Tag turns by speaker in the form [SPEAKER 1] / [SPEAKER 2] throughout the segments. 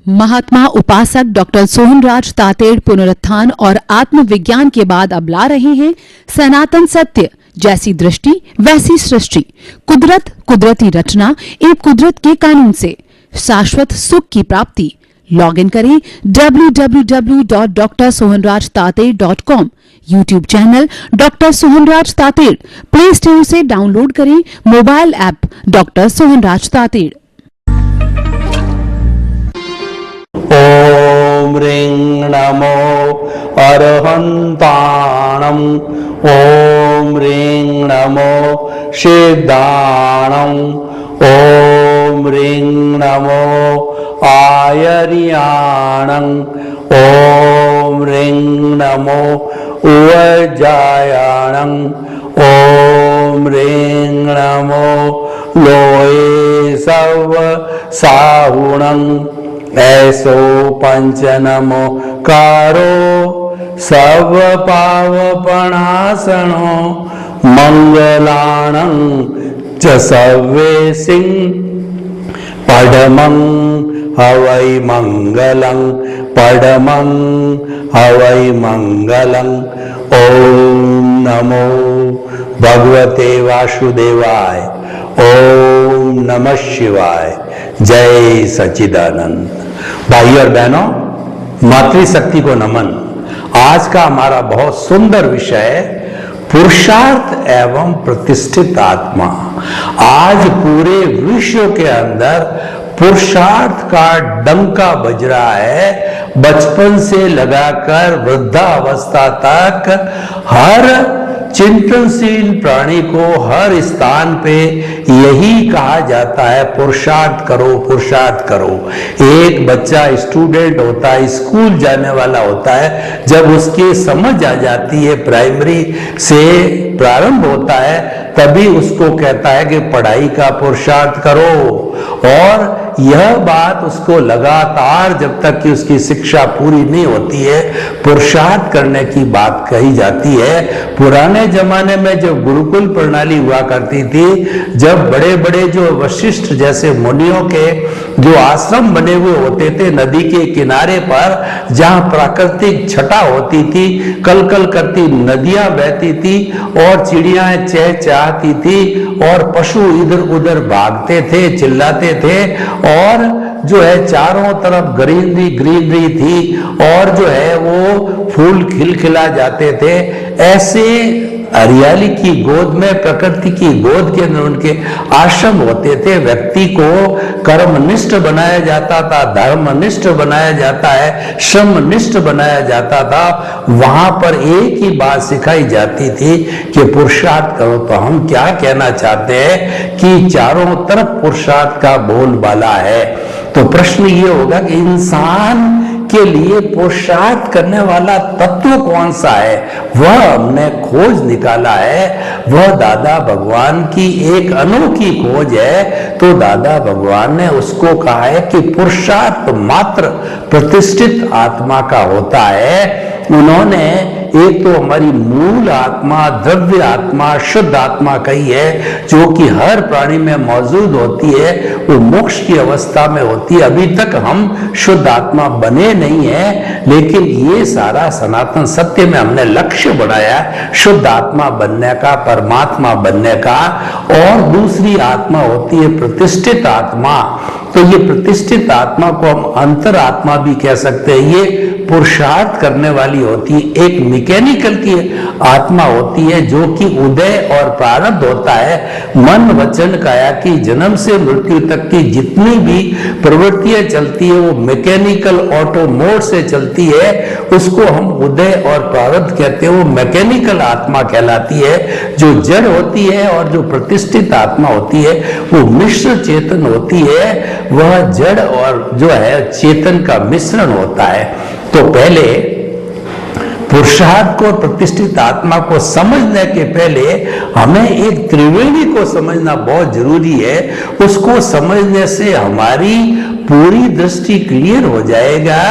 [SPEAKER 1] महात्मा उपासक डॉक्टर सोहनराज तातेड़ पुनरुत्थान और आत्मविज्ञान के बाद अब ला रहे हैं सनातन सत्य, जैसी दृष्टि वैसी सृष्टि, कुदरत कुदरती रचना एवं कुदरत के कानून से शाश्वत सुख की प्राप्ति। लॉगिन करें www.drsohanrajtated.com, YouTube channel doctor Sohanraj Tated, Play Store से डाउनलोड करें mobile app doctor Sohanraj Tated.
[SPEAKER 2] ओम ह्रीं नमो अरहन्ताणं, ओम ह्रीं नमो सिद्धाणं, ओम ह्रीं नमो आयर्याणं, ओम ह्रीं नमो उवजायाणं, ओम ह्रीं नमो लोये सव साहुणं, ऐसो पंच नमो कारो सब पावपणासनो, मंगलाणं च सव्वे सिंह पडमं हवै मंगलं, पडमं हवै मंगलं। ओम नमो भगवते वासुदेवाय, ओम नमः शिवाय। जय सच्चिदानंद। भाई और बहनों, मातृशक्ति को नमन। आज का हमारा बहुत सुंदर विषय है पुरुषार्थ एवं प्रतिष्ठित आत्मा। आज पूरे विश्व के अंदर पुरुषार्थ का डंका बज रहा है। बचपन से लगाकर वृद्धावस्था तक हर चिंतनशील प्राणी को हर स्थान पे यही कहा जाता है, पुरुषार्थ करो, पुरुषार्थ करो। एक बच्चा स्टूडेंट होता है, स्कूल जाने वाला होता है, जब उसकी समझ आ जाती है, प्राइमरी से प्रारंभ होता है, तभी उसको कहता है कि पढ़ाई का पुरुषार्थ करो। और यह बात उसको लगातार जब तक कि उसकी शिक्षा पूरी नहीं होती है, पुरुषार्थ करने की बात कही जाती है। पुराने जमाने में जब गुरुकुल प्रणाली हुआ करती थी, जब बड़े बड़े जो वशिष्ठ जैसे मुनियों के जो आश्रम बने हुए होते थे नदी के किनारे पर, जहां प्राकृतिक छटा होती थी, कल कल करती नदियां बहती थी और चिड़ियां चहचहाती थी और पशु इधर उधर भागते थे, चिल्लाते थे, और जो है चारों तरफ ग्रीनरी ग्रीनरी थी और जो है वो फूल खिलखिला जाते थे। ऐसे हरियाली की गोद में, प्रकृति की गोद के अंदर उनके आश्रम होते थे। व्यक्ति को कर्मनिष्ठ बनाया जाता था, धर्मनिष्ठ बनाया जाता है, श्रमनिष्ठ बनाया जाता था। वहां पर एक ही बात सिखाई जाती थी कि पुरुषार्थ करो। तो हम क्या कहना चाहते हैं कि चारों तरफ पुरुषार्थ का बोलबाला है। तो प्रश्न ये होगा कि इंसान के लिए पुरुषार्थ करने वाला तत्व कौन सा है? वह हमने खोज निकाला है। वह दादा भगवान की एक अनोखी खोज है। तो दादा भगवान ने उसको कहा है कि पुरुषार्थ मात्र प्रतिष्ठित आत्मा का होता है। उन्होंने एक तो हमारी मूल आत्मा, द्रव्य आत्मा, शुद्ध आत्मा कही है, जो कि हर प्राणी में मौजूद होती है, वो मोक्ष की अवस्था में होती है। अभी तक हम शुद्ध आत्मा बने नहीं है, लेकिन ये सारा सनातन सत्य में हमने लक्ष्य बनाया शुद्ध आत्मा बनने का, परमात्मा बनने का। और दूसरी आत्मा होती है प्रतिष्ठित आत्मा। तो ये प्रतिष्ठित आत्मा को हम अंतरात्मा भी कह सकते हैं। ये पुरुषार्थ करने वाली होती है। एक मैकेनिकल की आत्मा होती है जो कि उदय और प्रारब्ध होता है। मन वचन काया की जन्म से मृत्यु तक की जितनी भी प्रवृत्तियां चलती है वो मैकेनिकल ऑटो मोड से चलती है। उसको हम उदय और प्रारब्ध कहते हैं। वो मैकेनिकल आत्मा कहलाती है। जो जड़ होती है और जो प्रतिष्ठित आत्मा होती है वो मिश्र चेतन होती है। वह जड़ और जो है चेतन का मिश्रण होता है। तो पहले पुरुषार्थ को, प्रतिष्ठित आत्मा को समझने के पहले हमें एक त्रिवेणी को समझना बहुत जरूरी है। उसको समझने से हमारी पूरी दृष्टि क्लियर हो जाएगा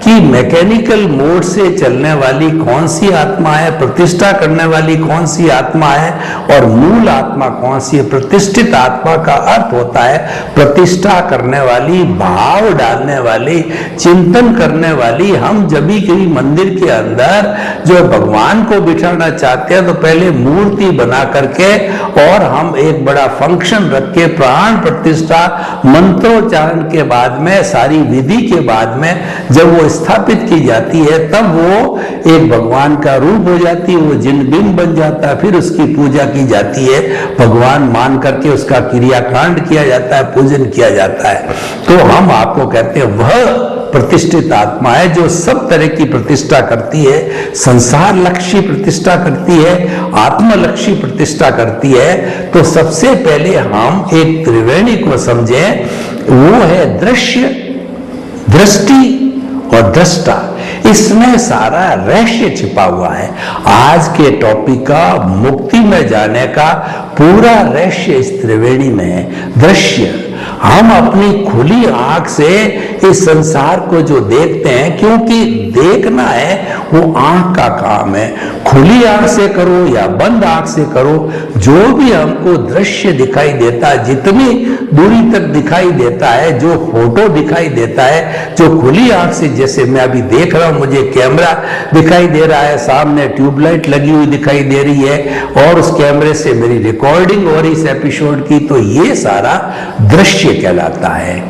[SPEAKER 2] कि मैकेनिकल मोड से चलने वाली कौन सी आत्मा है, प्रतिष्ठा करने वाली कौन सी आत्मा है और मूल आत्मा कौन सी है। प्रतिष्ठित आत्मा का अर्थ होता है प्रतिष्ठा करने वाली, भाव डालने वाली, चिंतन करने वाली। हम जब भी कहीं मंदिर के अंदर जो भगवान को बिठाना चाहते हैं तो पहले मूर्ति बना करके और हम एक बड़ा फंक्शन रख के प्राण प्रतिष्ठा मंत्रोच्चारण के बाद में, सारी विधि के बाद में जब वो स्थापित की जाती है तब वो एक भगवान का रूप हो जाती है, वो जिन बिंब बन जाता है। फिर उसकी पूजा की जाती है, भगवान मान करके उसका क्रियाकांड किया जाता है, पूजन किया जाता है। तो हम आपको कहते हैं वह प्रतिष्ठित आत्मा है जो सब तरह की प्रतिष्ठा करती है, संसार लक्ष्य प्रतिष्ठा करती है, आत्मलक्ष्य प्रतिष्ठा करती है। तो सबसे पहले हम एक त्रिवेणी को समझें, वो है दृश्य, दृष्टि और दृष्टा। इसमें सारा रहस्य छिपा हुआ है। आज के टॉपिक का, मुक्ति में जाने का पूरा रहस्य इस त्रिवेणी में है। दृश्य, हम अपनी खुली आंख से इस संसार को जो देखते हैं, क्योंकि देखना है वो आंख का काम है। खुली आंख से करो या बंद आंख से करो, जो भी हमको दृश्य दिखाई देता है, जितनी दूरी तक दिखाई देता है, जो फोटो दिखाई देता है, जो खुली आंख से, जैसे मैं अभी देख रहा हूं, मुझे कैमरा दिखाई दे रहा है, सामने ट्यूबलाइट लगी हुई दिखाई दे रही है और उस कैमरे से मेरी रिकॉर्डिंग हो रही इस एपिसोड की, तो ये सारा दृश्य कहलाता है।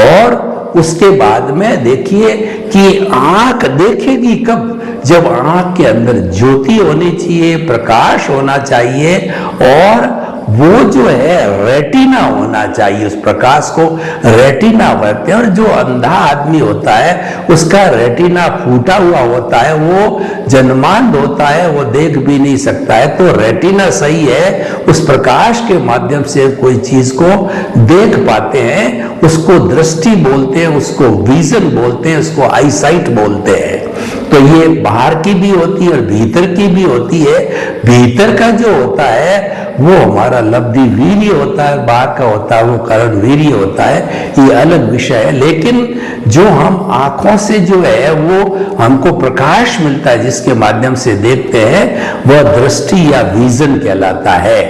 [SPEAKER 2] और उसके बाद में देखिए कि आंख देखेगी कब, जब आंख के अंदर ज्योति होनी चाहिए, प्रकाश होना चाहिए और वो जो है रेटिना होना चाहिए। उस प्रकाश को रेटिना कहते हैं। और जो अंधा आदमी होता है उसका रेटिना फूटा हुआ होता है, वो जन्मांध होता है, वो देख भी नहीं सकता है। तो रेटिना सही है, उस प्रकाश के माध्यम से कोई चीज को देख पाते हैं, उसको दृष्टि बोलते हैं, उसको विजन बोलते हैं, उसको आईसाइट बोलते हैं। तो ये बाहर की भी होती है और भीतर की भी होती है। भीतर का जो होता है वो हमारा लब्धि वीर्य होता है, बाहर का होता है वो करण वीर्य होता है, ये अलग विषय है। लेकिन जो हम आंखों से जो है वो हमको प्रकाश मिलता है, जिसके माध्यम से देखते हैं, वह दृष्टि या विजन कहलाता है।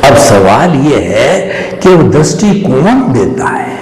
[SPEAKER 2] अब सवाल ये है कि वो दृष्टि कौन देता है?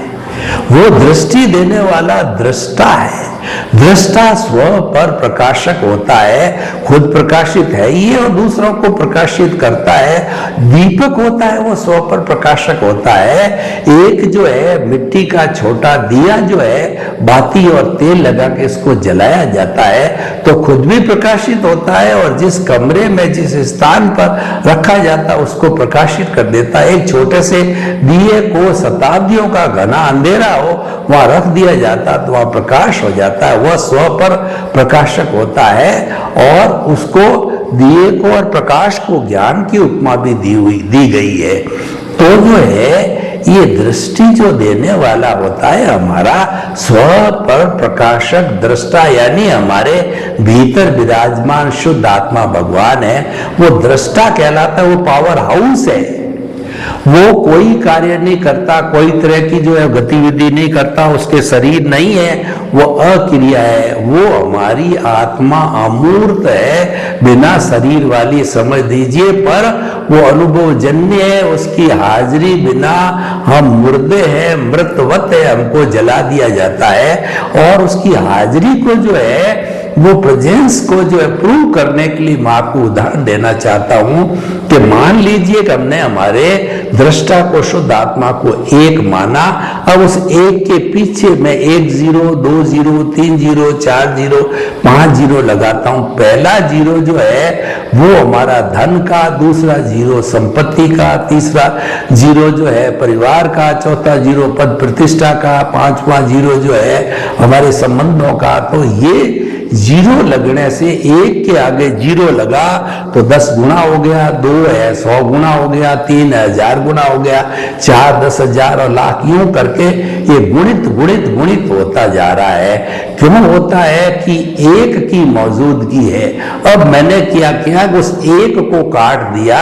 [SPEAKER 2] वो दृष्टि देने वाला दृष्टा है। दृष्टा स्व पर प्रकाशक होता है, खुद प्रकाशित है ये और दूसरों को प्रकाशित करता है। दीपक होता है, वो स्व पर प्रकाशक होता है। एक जो है मिट्टी का छोटा दिया जो है, बाती और तेल लगा के इसको जलाया जाता है तो खुद भी प्रकाशित होता है और जिस कमरे में, जिस स्थान पर रखा जाता है उसको प्रकाशित कर देता है। एक छोटे से दिए को शताब्दियों का घना अंधेरा हो, वहां रख दिया जाता तो वहां प्रकाश हो जाता है। वह स्व पर प्रकाशक होता है और उसको दिए को और प्रकाश को ज्ञान की उपमा भी दी गई है। तो जो है ये दृष्टि जो देने वाला होता है हमारा स्व पर प्रकाशक दृष्टा, यानी हमारे भीतर विराजमान शुद्ध आत्मा भगवान है, वो दृष्टा कहलाता है। वो पावर हाउस है, वो कोई कार्य नहीं करता, कोई तरह की जो है गतिविधि नहीं करता, उसके शरीर नहीं है, वो अक्रिया है। वो हमारी आत्मा अमूर्त है, बिना शरीर वाली समझ दीजिए, पर वो अनुभव जन्य है। उसकी हाजिरी बिना हम मुर्दे हैं, मृतवत है, हमको जला दिया जाता है। और उसकी हाजिरी को जो है, वो प्रेजेंस को जो है प्रूव करने के लिए मैं आपको उदाहरण देना चाहता हूं कि मान लीजिए कि हमने हमारे दृष्टा को, शुद्ध आत्मा को एक माना। अब उस एक के पीछे मैं 1 0 2 0 3 0 4 0 5 0 लगाता हूं। पहला 0 जो है वो हमारा धन का, दूसरा 0 संपत्ति का, तीसरा 0 जो है परिवार का, चौथा 0 पद प्रतिष्ठा का, पांचवा 0 जो है हमारे संबंधों का। तो ये 0 लगने से, एक के आगे 0 लगा तो 10 गुना हो गया, 2 है 100 गुना हो गया, 3 है 1000 गुना हो गया, 4 10,000 और लाख, यूं करके ये गुणित गुणित गुणित होता जा रहा है। क्यों होता है कि एक की मौजूदगी है। अब मैंने क्या किया, उस एक को काट दिया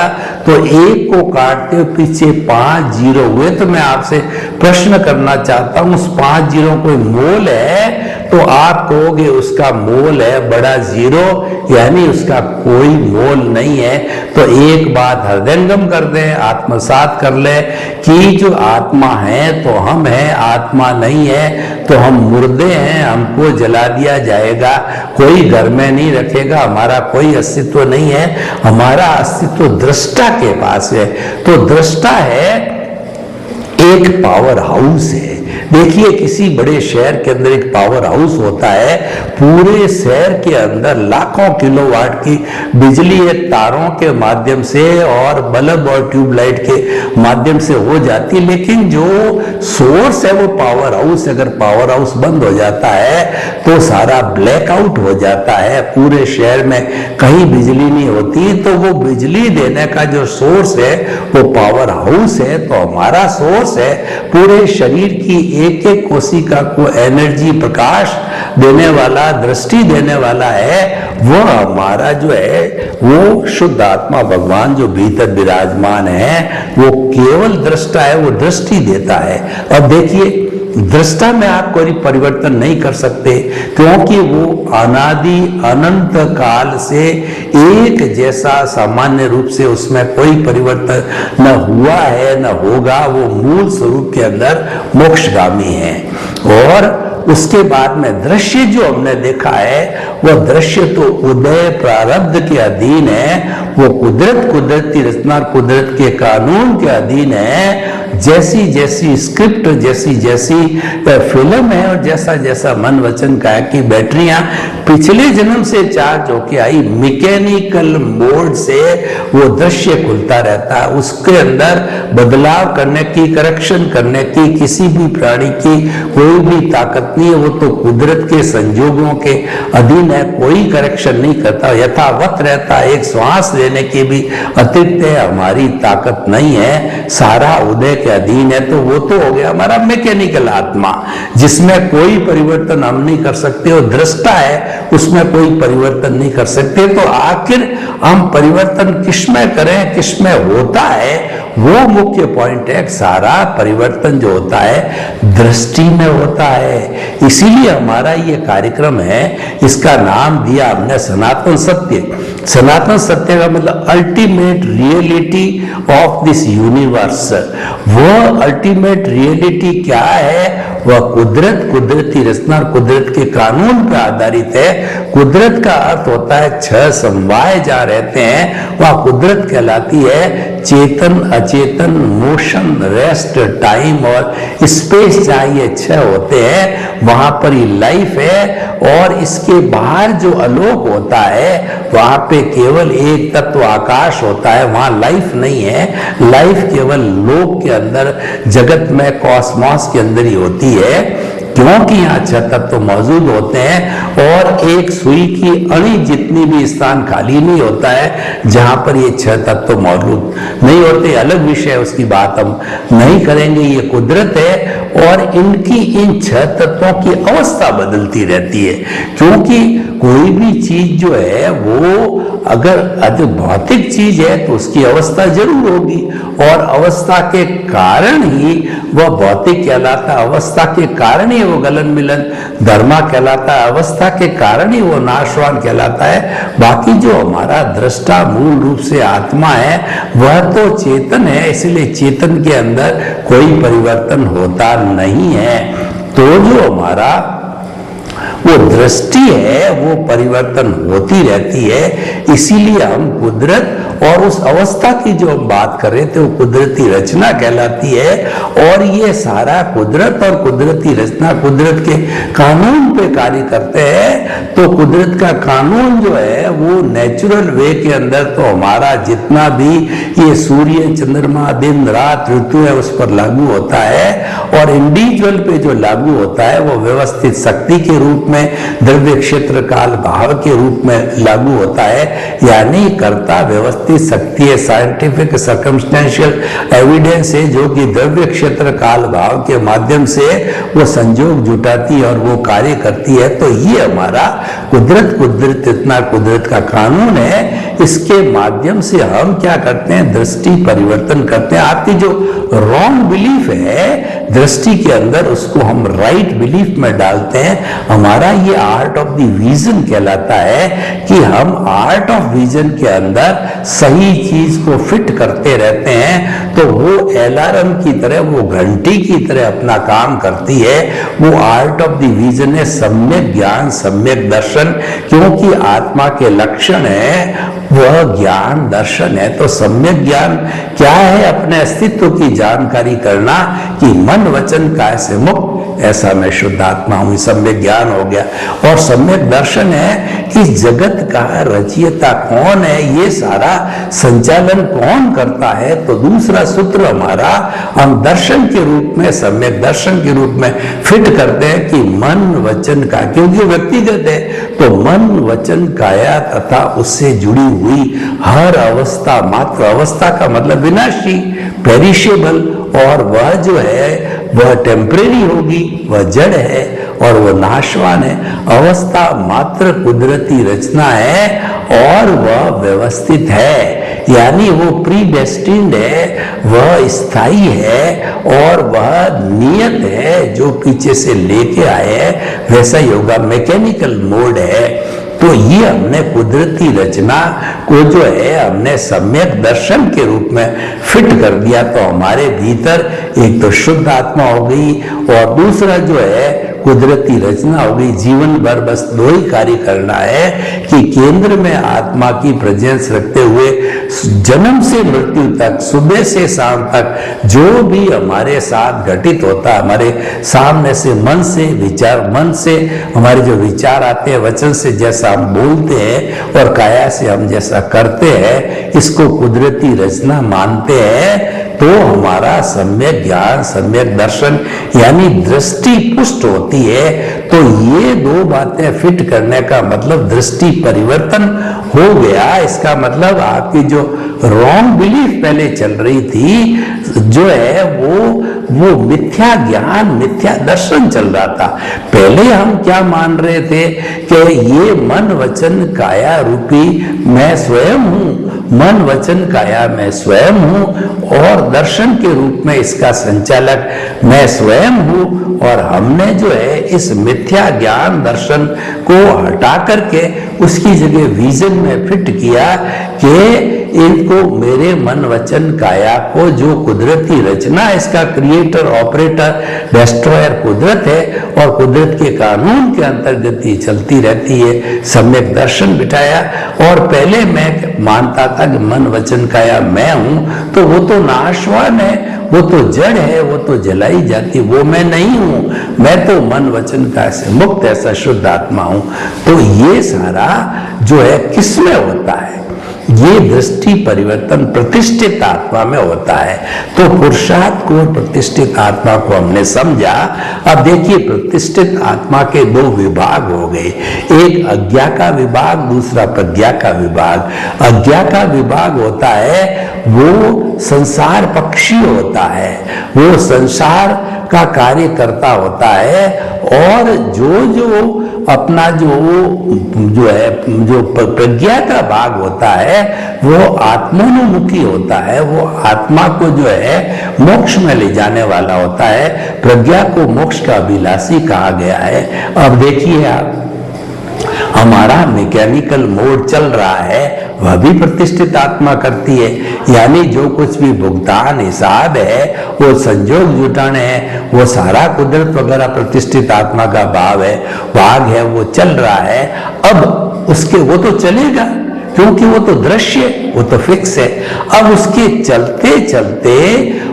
[SPEAKER 2] तो तो एक को काटते हुए पीछे 5 जीरो हुए। तो मैं आपसे प्रश्न करना चाहता हूं, उस 5 जीरो कोई मोल है? तो आप कहोगे उसका मोल है बड़ा जीरो, यानी उसका कोई मोल नहीं है। तो एक बात हृदयंगम कर दें, आत्मसात कर ले कि जो आत्मा है तो हम हैं, आत्मा नहीं है तो हम मुर्दे हैं, हमको जला दिया जाएगा, कोई घर में नहीं रखेगा, हमारा कोई अस्तित्व नहीं है। हमारा अस्तित्व दृष्टा के पास है। तो दृष्टा है एक पावर हाउस है। देखिए किसी बड़े शहर के अंदर एक पावर हाउस होता है, पूरे शहर के अंदर लाखों किलोवाट की बिजली एक तारों के माध्यम से और बल्ब और ट्यूबलाइट के माध्यम से हो जाती है। लेकिन जो सोर्स है वो पावर हाउस, अगर पावर हाउस बंद हो जाता है तो सारा ब्लैकआउट हो जाता है, पूरे शहर में कहीं बिजली नहीं होती। तो वो बिजली देने का जो सोर्स है वो पावर हाउस है। तो हमारा सोर्स है पूरे शरीर की एक एक कोशिका को एनर्जी, प्रकाश देने वाला, दृष्टि देने वाला है। वो हमारा जो है वो शुद्ध आत्मा भगवान जो भीतर विराजमान है, वो केवल दृष्टा है, वो दृष्टि देता है। अब देखिए दृष्टा में आप कोई परिवर्तन नहीं कर सकते, क्योंकि वो अनादि अनंत काल से एक जैसा, सामान्य रूप से उसमें कोई परिवर्तन न हुआ है न होगा। वो मूल स्वरूप के अंदर मोक्षगामी है। और उसके बाद में दृश्य जो हमने देखा है वह दृश्य तो उदय प्रारब्ध के अधीन है, वो कुदरती रचना, कुदरत के कानून के अधीन है। जैसी जैसी स्क्रिप्ट, जैसी जैसी फिल्म है और जैसा जैसा मन वचन काया की बैटरियां पिछले जन्म से चार्ज होके आई, मैकेनिकल मोड से वो दृश्य खुलता रहता है। उसके अंदर बदलाव करने की, करेक्शन करने की किसी भी प्राणी की कोई भी ताकत नहीं है। वो तो कुदरत के संजोगों के अधीन है, कोई करेक्शन नहीं करता, यथावत रहता है। एक श्वास लेने की भी अतिरिक्त है, हमारी ताकत नहीं है, सारा उदय के अधीन है। तो वो तो हो गया हमारा मैकेनिकल आत्मा, जिसमें कोई परिवर्तन हम नहीं कर सकते। और दृष्टा है, उसमें कोई परिवर्तन नहीं कर सकते। तो आखिर हम परिवर्तन किसमें करें, किसमें होता है, वो मुख्य पॉइंट है। सारा परिवर्तन जो होता है दृष्टि में होता है। इसीलिए हमारा ये कार्यक्रम है, इसका नाम दिया हमने सनातन सत्य। सनातन सत्य का मतलब ultimate reality of this universe. वो अल्टीमेट रियलिटी क्या है? वह कुदरत, कुदरती रचना, कुदरत के कानून पर आधारित है। कुदरत का अर्थ होता है छह समवाय जहाँ रहते हैं वह कुदरत कहलाती है। चेतन, अचेतन, मोशन, रेस्ट, टाइम और स्पेस जहाँ ये छह होते हैं वहां पर ही लाइफ है। और इसके बाहर जो आलोक होता है वहां पे केवल एक तत्व आकाश होता है, वहां लाइफ नहीं है। लाइफ केवल लोक के अंदर, जगत में, कॉस्मॉस के अंदर ही होती है, क्योंकि यहाँ छह तत्व मौजूद होते हैं। और एक सुई की अणी जितनी भी स्थान खाली नहीं होता है जहां पर ये छह तत्व मौजूद नहीं होते। अलग विषय, उसकी बात हम नहीं करेंगे। ये कुदरत है और इनकी, इन छह तत्वों की अवस्था बदलती रहती है। क्योंकि कोई भी चीज जो है वो अगर अधिक भौतिक चीज है तो उसकी अवस्था जरूर होगी, और अवस्था के कारण ही वह भौतिक कहलाता है, अवस्था के कारण ही वो गलन मिलन धर्मा कहलाता है, अवस्था के कारण ही वो नाशवान कहलाता है। बाकी जो हमारा दृष्टा मूल रूप से आत्मा है वह तो चेतन है, इसलिए चेतन के अंदर कोई परिवर्तन होता नहीं है। तो जो हमारा वो दृष्टि है वो परिवर्तन होती रहती है। इसीलिए हम कुदरत और उस अवस्था की जो हम बात कर रहे थे वो कुदरती रचना कहलाती है। और ये सारा कुदरत और कुदरती रचना कुदरत के कानून पे कार्य करते हैं। तो कुदरत का कानून जो है वो नेचुरल वे के अंदर तो हमारा जितना भी ये सूर्य, चंद्रमा, दिन रात, ऋतु है उस पर लागू होता है। और इंडिविजुअल पे जो लागू होता है वो व्यवस्थित शक्ति के रूप में, द्रव्य क्षेत्र काल भाव के रूप में लागू होता है। यानी कर्ता व्यवस्थित व्यवस्थित शक्ति है, साइंटिफिक सर्कमस्टेंशियल एविडेंस है, जो कि द्रव्य क्षेत्र काल भाव के माध्यम से वो संयोग जुटाती है और वो कार्य करती है। तो ये हमारा कुदरत इतना कुदरत का कानून है। इसके माध्यम से हम क्या करते हैं, दृष्टि परिवर्तन करते हैं। आपकी जो रॉन्ग बिलीफ है दृष्टि के अंदर, उसको हम राइट बिलीफ में डालते हैं। हमारा ये आर्ट ऑफ द विजन कहलाता है कि हम आर्ट ऑफ विजन के अंदर सही चीज को फिट करते रहते हैं। तो वो अलार्म की तरह, वो घंटी की तरह अपना काम करती है। वो आर्ट ऑफ द विजन है सम्यक ज्ञान, सम्यक दर्शन, क्योंकि आत्मा के लक्षण है वह ज्ञान दर्शन है। तो सम्यक ज्ञान क्या है, अपने अस्तित्व की जानकारी करना कि मन वचन काय से मुक्त, ऐसा मैं शुद्ध आत्मा हूं, सम्यक ज्ञान हो गया। और सम्यक दर्शन है कि जगत का रचयिता कौन है, ये सारा संचालन कौन करता है। तो दूसरा सूत्र हमारा हम दर्शन के रूप में, सम्यक दर्शन के रूप में फिट करते हैं कि मन वचन का, क्योंकि व्यक्तिगत है तो मन वचन काया तथा उससे जुड़ी हुई हर अवस्था, मात्र अवस्था का मतलब विनाशी, पेरिशेबल, और वह जो है वह टेम्परेरी होगी, वह जड़ है और वह नाशवान है। अवस्था मात्र कुदरती रचना है और वह व्यवस्थित है, यानी वो प्री डेस्टिन्ड है, वह स्थायी है और वह नियत है, जो पीछे से लेके आए हैं वैसा योगा मैकेनिकल मोड है। तो ये हमने कुदरती रचना को जो है हमने सम्यक दर्शन के रूप में फिट कर दिया। तो हमारे भीतर एक तो शुद्ध आत्मा हो गई और दूसरा जो है कुदरती रचना हो गई। जीवन भर बस दो ही कार्य करना है कि केंद्र में आत्मा की प्रेजेंस रखते हुए जन्म से मृत्यु तक, सुबह से शाम तक जो भी हमारे साथ घटित होता है, हमारे सामने से मन से विचार, मन से हमारे जो विचार आते हैं, वचन से जैसा हम बोलते हैं और काया से हम जैसा करते हैं, इसको कुदरती रचना मानते हैं। तो हमारा सम्यक ज्ञान, सम्यक दर्शन यानी दृष्टि पुष्ट होती है। तो ये दो बातें फिट करने का मतलब दृष्टि परिवर्तन हो गया। इसका मतलब आपकी जो रॉन्ग बिलीफ पहले चल रही थी, जो है वो मिथ्या ज्ञान, मिथ्या दर्शन चल रहा था। पहले हम क्या मान रहे थे कि ये मन वचन काया रूपी मैं स्वयं हूं, मन वचन काया मैं स्वयं हूं और दर्शन के रूप में इसका संचालक मैं स्वयं हूं। और हमने जो है इस मिथ्या ज्ञान दर्शन को हटा करके उसकी जगह विजन में फिट किया कि इनको मेरे मन वचन काया को, जो कुदरती रचना, इसका क्रिएटर, ऑपरेटर, डिस्ट्रॉयर कुदरत है और कुदरत के कानून के अंतर्गत ही चलती रहती है, सम्यक दर्शन बिठाया। और पहले मैं मानता था कि मन वचन काया मैं हूं, तो वो तो नाशवान है, वो तो जड़ है, वो तो जलाई जाती, वो मैं नहीं हूं। मैं तो मन वचन काया से मुक्त ऐसा शुद्ध आत्मा हूं। तो ये सारा जो है किसमें होता है, ये दृष्टि परिवर्तन प्रतिष्ठित आत्मा में होता है। तो पुरुषार्थ को, प्रतिष्ठित आत्मा को हमने समझा। अब देखिए प्रतिष्ठित आत्मा के दो विभाग हो गए, एक अज्ञा का विभाग, दूसरा प्रज्ञा का विभाग। अज्ञा का विभाग होता है वो संसार पक्षी होता है, वो संसार का कार्य करता होता है और जो अपना जो है जो प्रज्ञा का भाग होता है वो आत्मोन्मुखी होता है, वो आत्मा को जो है मोक्ष में ले जाने वाला होता है। प्रज्ञा को मोक्ष का अभिलाषी कहा गया है। अब देखिए आप, हमारा मैकेनिकल मोड चल रहा है, वह भी प्रतिष्ठित आत्मा करती है, यानी जो कुछ भी भुगतान हिसाब है, वो संयोग जुटाने हैं, वो सारा कुदरत वगैरह प्रतिष्ठित आत्मा का भाव है, वो चल रहा है। अब उसके वो तो चलेगा क्योंकि वो तो दृश्य, वो तो फिक्स है। अब उसके चलते चलते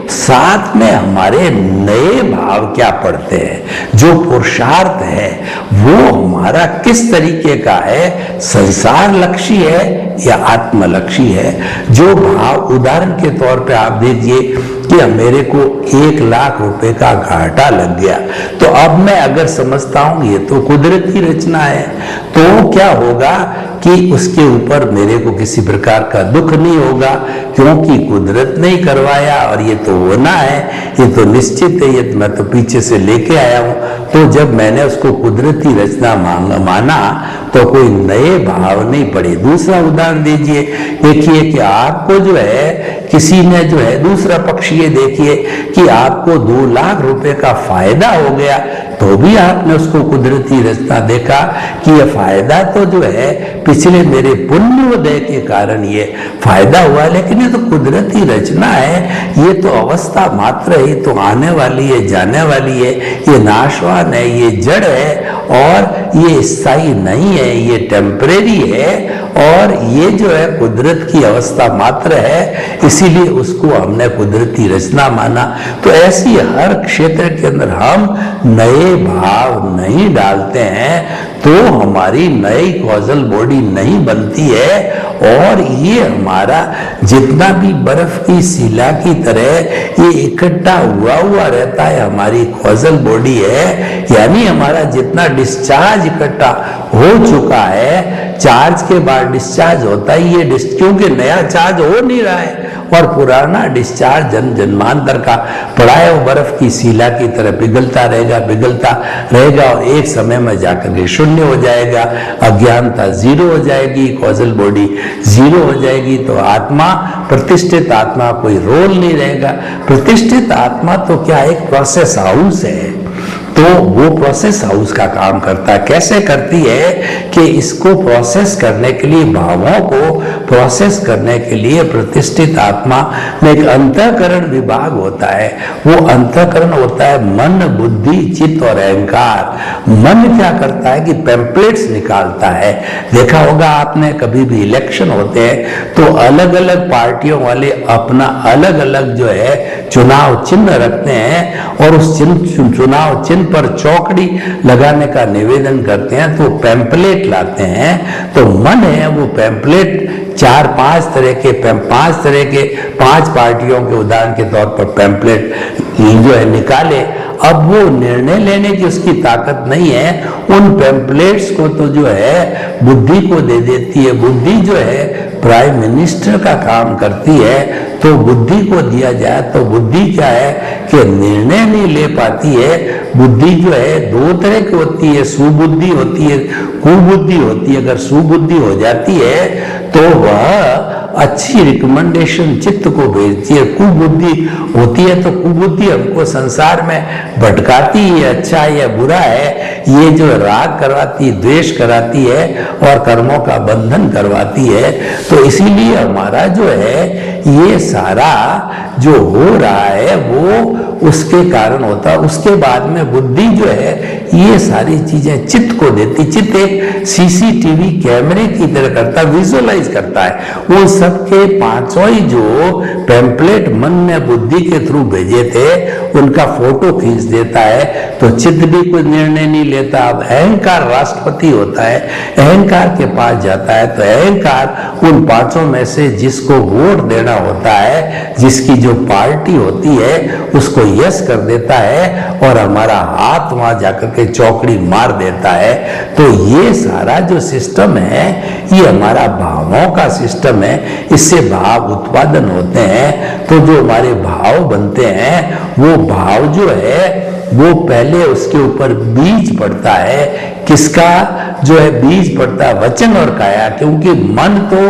[SPEAKER 2] साथ में हमारे नए भाव क्या पड़ते हैं, जो पुरुषार्थ है वो हमारा किस तरीके का है, संसार लक्ष्य है या आत्मलक्ष्य है। जो भाव, उदाहरण के तौर पे आप दीजिए कि मेरे को 1 लाख रुपए का घाटा लग गया, तो अब मैं अगर समझता हूं ये तो कुदरती रचना है, तो क्या होगा कि उसके ऊपर मेरे को किसी प्रकार का दुख नहीं होगा, क्योंकि कुदरत ने ही करवाया और ये तो होना है, ये तो निश्चित है, ये तो मैं तो पीछे से लेके आया हूं। तो जब मैंने उसको कुदरती रचना माना तो कोई नए भाव नहीं पड़े। दूसरा उदाहरण दीजिए, देखिए कि आपको जो है किसी ने जो है दूसरा पक्ष ये देखिए कि आपको 2 लाख रुपए का फायदा हो गया, तो भी आपने उसको कुदरती रचना देखा कि यह फायदा तो जो है पिछले मेरे पुण्योदय के कारण ये फायदा हुआ, लेकिन ये तो कुदरती रचना है, ये तो अवस्था मात्र है, ये तो आने वाली है, जाने वाली है, ये नाशवान है, ये जड़ है और ये स्थायी नहीं है, ये टेम्परेरी है और ये जो है कुदरत की अवस्था मात्र है, इसीलिए उसको हमने कुदरती रचना माना। तो ऐसी हर क्षेत्र के अंदर हम नए भाव नहीं डालते हैं तो हमारी नई कॉजल बॉडी नहीं बनती है और ये हमारा जितना भी बर्फ की शिला की तरह ये इकट्ठा हुआ रहता है, हमारी कॉजल बॉडी है, यानी हमारा जितना डिस्चार्ज इकट्ठा हो चुका है, चार्ज के बाद डिस्चार्ज होता ही ये, क्योंकि नया चार्ज हो नहीं रहा है और पुराना डिस्चार्ज जन्मांतर का पड़ा है, वो बर्फ की शिला की तरह पिघलता रहेगा और एक समय में जाकर के शून्य हो जाएगा, अज्ञानता जीरो हो जाएगी, कॉजल बॉडी जीरो हो जाएगी। तो आत्मा, प्रतिष्ठित आत्मा कोई रोल नहीं रहेगा। प्रतिष्ठित आत्मा तो क्या, एक प्रोसेस हाउस है, तो वो प्रोसेस हाउस का काम करता है। कैसे करती है कि इसको प्रोसेस करने के लिए, भावों को प्रोसेस करने के लिए प्रतिष्ठित आत्मा में एक अंतःकरण विभाग होता है। वो अंतःकरण होता है मन, बुद्धि, चित्त और अहंकार। मन क्या करता है कि पैम्पलेट्स निकालता है। देखा होगा आपने, कभी भी इलेक्शन होते हैं तो अलग अलग पार्टियों वाले अपना अलग अलग जो है चुनाव चिन्ह रखते हैं और उस चुनाव चिन्ह पर चौकड़ी लगाने का निवेदन करते हैं, तो पैम्पलेट लाते हैं। तो मन है वो पैम्पलेट 4-5 तरह के 5 पार्टियों के उदाहरण के तौर पर पैम्पलेट जो है निकाले। अब वो निर्णय लेने की उसकी ताकत नहीं है, उन पैम्पलेट्स को तो जो है बुद्धि को दे देती है। बुद्धि जो है प्राइम मिनिस्टर का काम करती है, तो बुद्धि को दिया जाए तो बुद्धि क्या है कि निर्णय नहीं ले पाती है। बुद्धि जो है 2 तरह की होती है, सुबुद्धि होती है, कुबुद्धि होती है। अगर सुबुद्धि हो जाती है तो वह अच्छी रिकमेंडेशन चित्त को भेजती है। कुबुद्धि होती है तो कुबुद्धि हमको संसार में भटकाती है, अच्छा है या बुरा है, ये जो राग करवाती, द्वेष कराती है और कर्मों का बंधन करवाती है। तो इसीलिए हमारा जो है ये सारा जो हो रहा है वो उसके कारण होता है। उसके बाद में बुद्धि जो है ये सारी चीजें चित्त को देती। चित्त एक सीसीटीवी कैमरे की तरह करता, विजुअलाइज करता है। वो सबके 5 ही जो पैम्पलेट मन ने बुद्धि के थ्रू भेजे थे उनका फोटो खींच देता है। तो चित्त भी कोई निर्णय नहीं लेता। अब अहंकार राष्ट्रपति होता है, अहंकार के पास जाता है तो अहंकार उन 5 में से जिसको वोट देना होता है, जिसकी जो पार्टी होती है उसको यस कर देता है और हमारा हाथ वहां जाकर के चौकड़ी मार देता है। तो ये सारा जो सिस्टम है ये हमारा भावों का सिस्टम है। इससे भाव उत्पादन होते हैं। तो जो हमारे भाव बनते हैं वो भाव जो है वो पहले उसके ऊपर बीज पड़ता है। किसका जो है बीज पड़ता है? वचन और काया। क्योंकि मन तो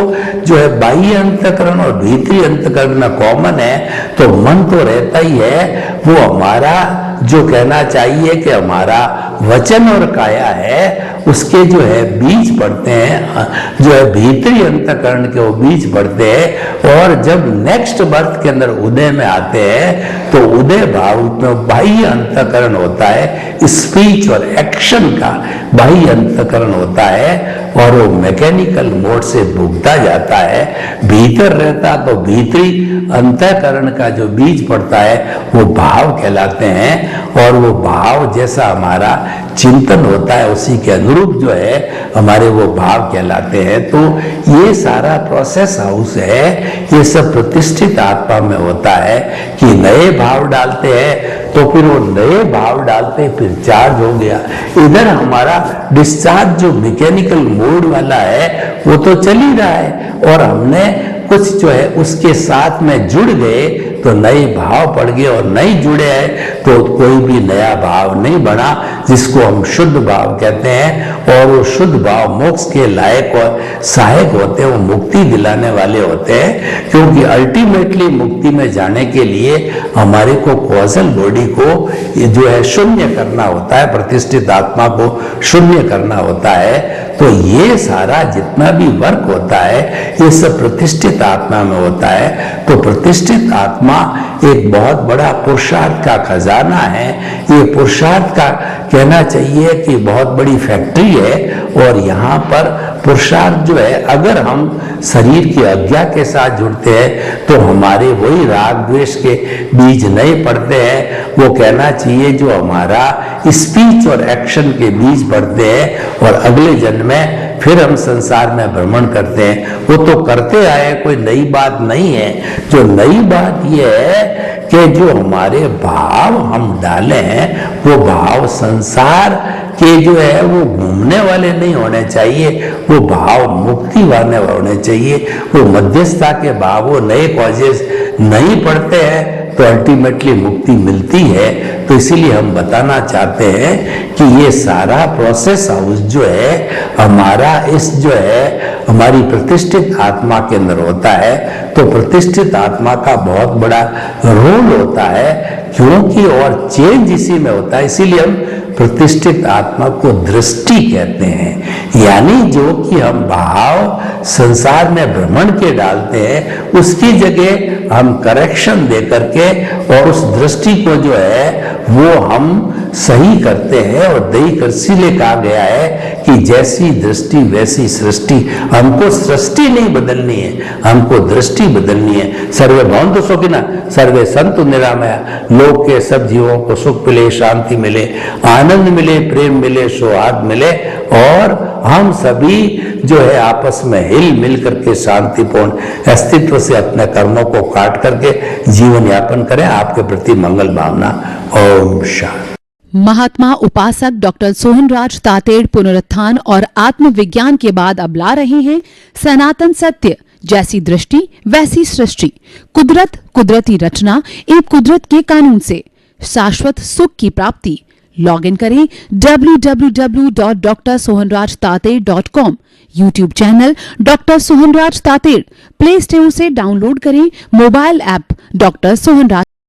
[SPEAKER 2] जो है बाह्य अंतःकरण और भीतरी अंतःकरण में कॉमन है, तो मन तो रहता ही है। वो हमारा जो कहना चाहिए कि हमारा वचन और काया है उसके जो है बीज पड़ते हैं, जो है भीतरी अंतःकरण के वो बीज पड़ते हैं। और जब नेक्स्ट बर्थ के अंदर उदय में आते हैं तो उदय भाव में बाह्य अंतःकरण होता है, स्पीच और एक्शन का बाह्य अंतःकरण होता है और वो मैकेनिकल मोड से भुगता जाता है। भीतर रहता तो भीतरी अंतःकरण का जो बीज पड़ता है वो भाव कहलाते हैं और वो भाव जैसा हमारा चिंतन होता है उसी के अनुरूप जो है हमारे वो भाव कहलाते हैं। तो ये सारा प्रोसेस हाउस है, ये सब प्रतिष्ठित आत्मा में होता है कि नए भाव डालते हैं तो फिर वो नए भाव डालते फिर चार्ज हो गया। इधर हमारा डिस्चार्ज जो मैकेनिकल मोड वाला है वो तो चल ही रहा है, और हमने कुछ जो है उसके साथ में जुड़ गए तो नए भाव पड़ गए, और नहीं जुड़े हैं तो कोई भी नया भाव नहीं बना, जिसको हम शुद्ध भाव कहते हैं। और वो शुद्ध भाव मोक्ष के लायक और सहायक होते हैं, वो मुक्ति दिलाने वाले होते हैं। क्योंकि अल्टीमेटली मुक्ति में जाने के लिए हमारे को कॉजल बॉडी को जो है शून्य करना होता है, प्रतिष्ठित आत्मा को शून्य करना होता है। तो ये सारा जितना भी वर्क होता है ये सब प्रतिष्ठित आत्मा में होता है। तो प्रतिष्ठित आत्मा एक बहुत बड़ा पुरुषार्थ का खजाना है। ये पुरुषार्थ का कहना चाहिए कि बहुत बड़ी फैक्ट्री है, और यहाँ पर पुरुषार्थ जो है अगर हम शरीर की आज्ञा के साथ जुड़ते हैं तो हमारे वही राग द्वेष के बीज नहीं पड़ते हैं। वो कहना चाहिए जो हमारा स्पीच और एक्शन के बीज पड़ते हैं, और अगले जन्म में फिर हम संसार में भ्रमण करते हैं। वो तो करते आए, कोई नई बात नहीं है। जो नई बात ये है कि जो हमारे भाव हम डाले हैं वो भाव संसार के जो है वो घूमने वाले नहीं होने चाहिए, वो भाव मुक्ति वाले होने चाहिए। वो मध्यस्थता के भाव, वो नए कॉजेस नहीं पड़ते हैं तो अल्टीमेटली मुक्ति मिलती है। तो इसीलिए हम बताना चाहते हैं कि ये सारा प्रोसेस हाउस जो है हमारा इस जो है हमारी प्रतिष्ठित आत्मा के अंदर होता है। तो प्रतिष्ठित आत्मा का बहुत बड़ा रोल होता है, क्योंकि और चेंज इसी में होता है। इसीलिए हम प्रतिष्ठित आत्मा को दृष्टि कहते हैं, यानी जो कि हम भाव संसार में भ्रमण के डालते हैं उसकी जगह हम करेक्शन दे करके और उस दृष्टि को जो है वो हम सही करते हैं। और दही कर इसीलिए कहा गया है कि जैसी दृष्टि वैसी सृष्टि। हमको सृष्टि नहीं बदलनी है, हमको दृष्टि बदलनी है। सर्वे भवन्तु सुखिनः सर्वे सन्तु निरामया। लोक के सब जीवों को सुख मिले, शांति मिले, आनंद मिले, प्रेम मिले, सौहार्द मिले, और हम सभी जो है आपस में हिल मिल करके शांतिपूर्ण अस्तित्व से अपने कर्मों को काट करके जीवन यापन करें। आपके प्रति मंगल भावना। ओम शांति।
[SPEAKER 1] महात्मा उपासक डॉक्टर सोहनराज तातेड़ पुनरुत्थान और आत्मविज्ञान के बाद अब ला रहे हैं सनातन सत्य, जैसी दृष्टि वैसी सृष्टि, कुदरत कुदरती रचना एवं कुदरत के कानून से शाश्वत सुख की प्राप्ति। लॉग इन करें www.drsohanrajtated.com, YouTube channel doctor Sohanraj Tated, Play Store से डाउनलोड करें मोबाइल ऐप डॉक्टर सोहनराज